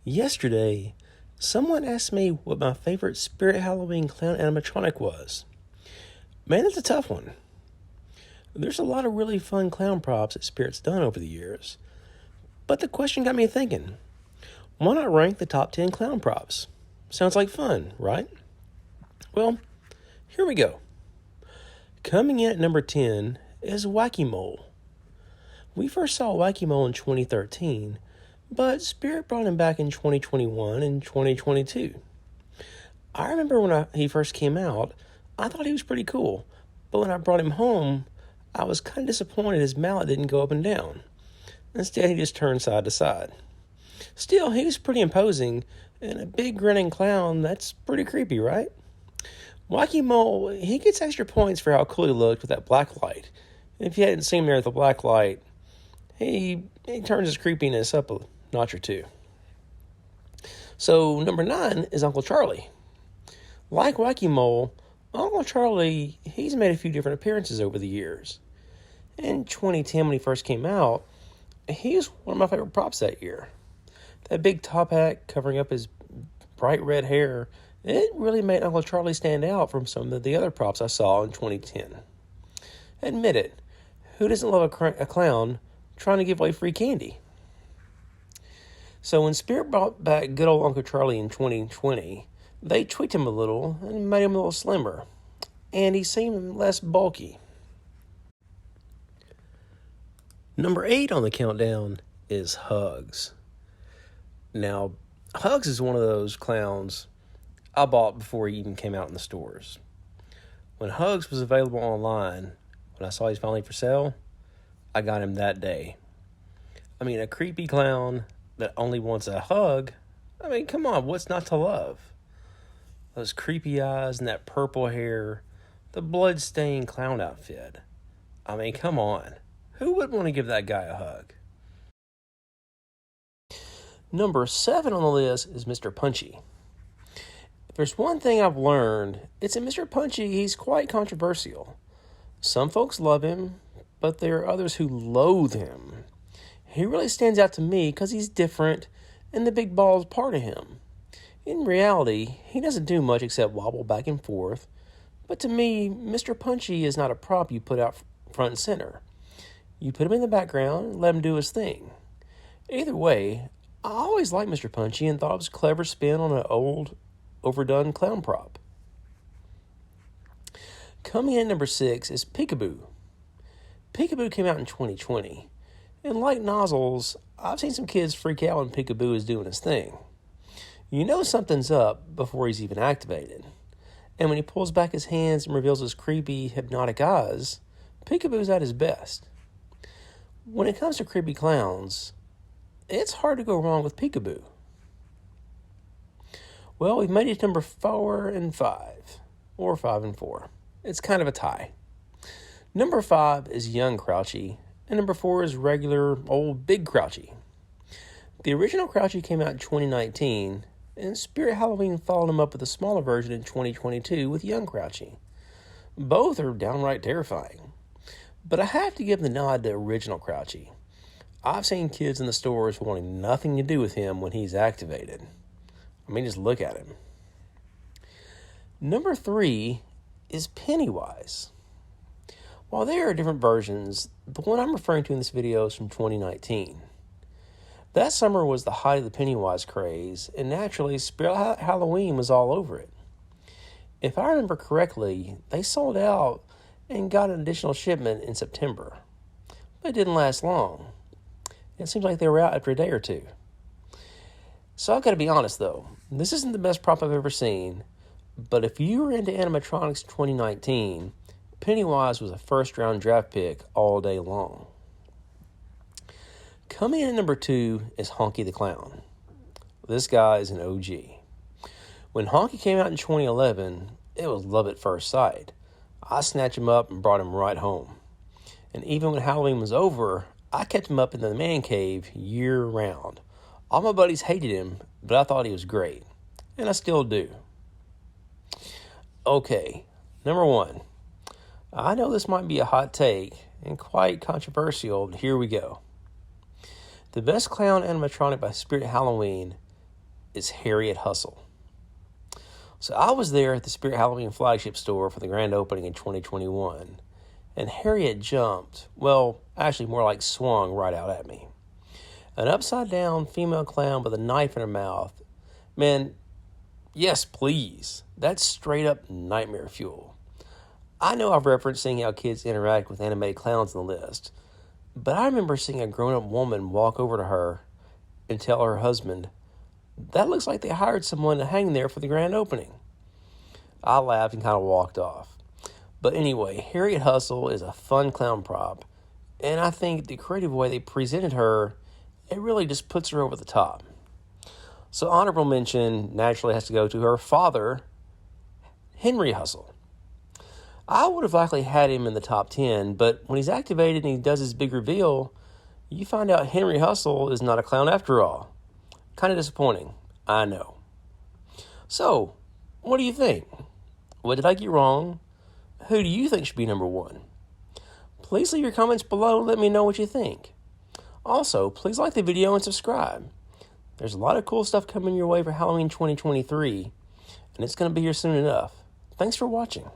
Yesterday, someone asked me what my favorite Spirit Halloween clown animatronic was. Man, that's a tough one. There's a lot of really fun clown props that Spirit's done over the years. But the question got me thinking, why not rank the top 10 clown props? Sounds like fun, right? Well, here we go. Coming in at number 10 is Wacky Mole. We first saw Wacky Mole in 2013, but Spirit brought him back in 2021 and 2022. I remember when he first came out, I thought he was pretty cool, but when I brought him home, I was kind of disappointed his mallet didn't go up and down. Instead, he just turned side to side. Still, he was pretty imposing, and a big grinning clown, that's pretty creepy, right? Wacky Mole, he gets extra points for how cool he looked with that black light. If you hadn't seen him there with the black light, he turns his creepiness up a notch or two. So, number 9 is Uncle Charlie. Like Wacky Mole, Uncle Charlie, he's made a few different appearances over the years. In 2010, when he first came out, he was one of my favorite props that year. That big top hat covering up his bright red hair, it really made Uncle Charlie stand out from some of the other props I saw in 2010. Admit it, who doesn't love a clown trying to give away free candy? So when Spirit brought back good old Uncle Charlie in 2020, they tweaked him a little and made him a little slimmer, and he seemed less bulky. Number 8 on the countdown is Hugs. Now, Hugs is one of those clowns I bought before he even came out in the stores. When Hugs was available online, when I saw he's finally for sale, I got him that day. I mean, a creepy clown that only wants a hug. I mean, come on, what's not to love? Those creepy eyes and that purple hair, the blood-stained clown outfit. I mean, come on. Who wouldn't want to give that guy a hug? Number 7 on the list is Mr. Punchy. If there's one thing I've learned, it's that Mr. Punchy, he's quite controversial. Some folks love him, but there are others who loathe him. He really stands out to me because he's different, and the big ball is part of him. In reality, he doesn't do much except wobble back and forth, but to me, Mr. Punchy is not a prop you put out front and center. You put him in the background and let him do his thing. Either way, I always liked Mr. Punchy and thought it was a clever spin on an old, overdone clown prop. Coming in at number 6 is Peekaboo. Peekaboo came out in 2020, and like Nozzles, I've seen some kids freak out when Peekaboo is doing his thing. You know something's up before he's even activated, and when he pulls back his hands and reveals his creepy, hypnotic eyes, Peekaboo's at his best. When it comes to creepy clowns, it's hard to go wrong with Peekaboo. Well, we've made it to number 4 and 5, or 5 and 4. It's kind of a tie. Number 5 is Young Crouchy, and number 4 is regular old Big Crouchy. The original Crouchy came out in 2019, and Spirit Halloween followed him up with a smaller version in 2022 with Young Crouchy. Both are downright terrifying. But I have to give the nod to original Crouchy. I've seen kids in the stores wanting nothing to do with him when he's activated. I mean, just look at him. Number 3 is Pennywise. While there are different versions, the one I'm referring to in this video is from 2019. That summer was the height of the Pennywise craze, and naturally, Spirit Halloween was all over it. If I remember correctly, they sold out and got an additional shipment in September. But it didn't last long. It seems like they were out after a day or two. So I've got to be honest though, this isn't the best prop I've ever seen, but if you were into Animatronics 2019, Pennywise was a first round draft pick all day long. Coming in at number 2 is Honky the Clown. This guy is an OG. When Honky came out in 2011, it was love at first sight. I snatched him up and brought him right home. And even when Halloween was over, I kept him up in the man cave year round. All my buddies hated him, but I thought he was great. And I still do. Okay, number 1. I know this might be a hot take and quite controversial, but here we go. The best clown animatronic by Spirit Halloween is Harriet Hustle. So I was there at the Spirit Halloween flagship store for the grand opening in 2021, and Harriet jumped, well, actually more like swung right out at me. An upside-down female clown with a knife in her mouth. Man, yes, please. That's straight-up nightmare fuel. I know I've referenced seeing how kids interact with animated clowns in the list, but I remember seeing a grown-up woman walk over to her and tell her husband, "That looks like they hired someone to hang there for the grand opening." I laughed and kind of walked off. But anyway, Harriet Hustle is a fun clown prop, and I think the creative way they presented her, it really just puts her over the top. So honorable mention naturally has to go to her father, Henry Hustle. I would have likely had him in the top 10, but when he's activated and he does his big reveal, you find out Henry Hustle is not a clown after all. Kind of disappointing, I know. So, what do you think? What did I get wrong? Who do you think should be number one? Please leave your comments below and let me know what you think. Also, please like the video and subscribe. There's a lot of cool stuff coming your way for Halloween 2023, and it's going to be here soon enough. Thanks for watching.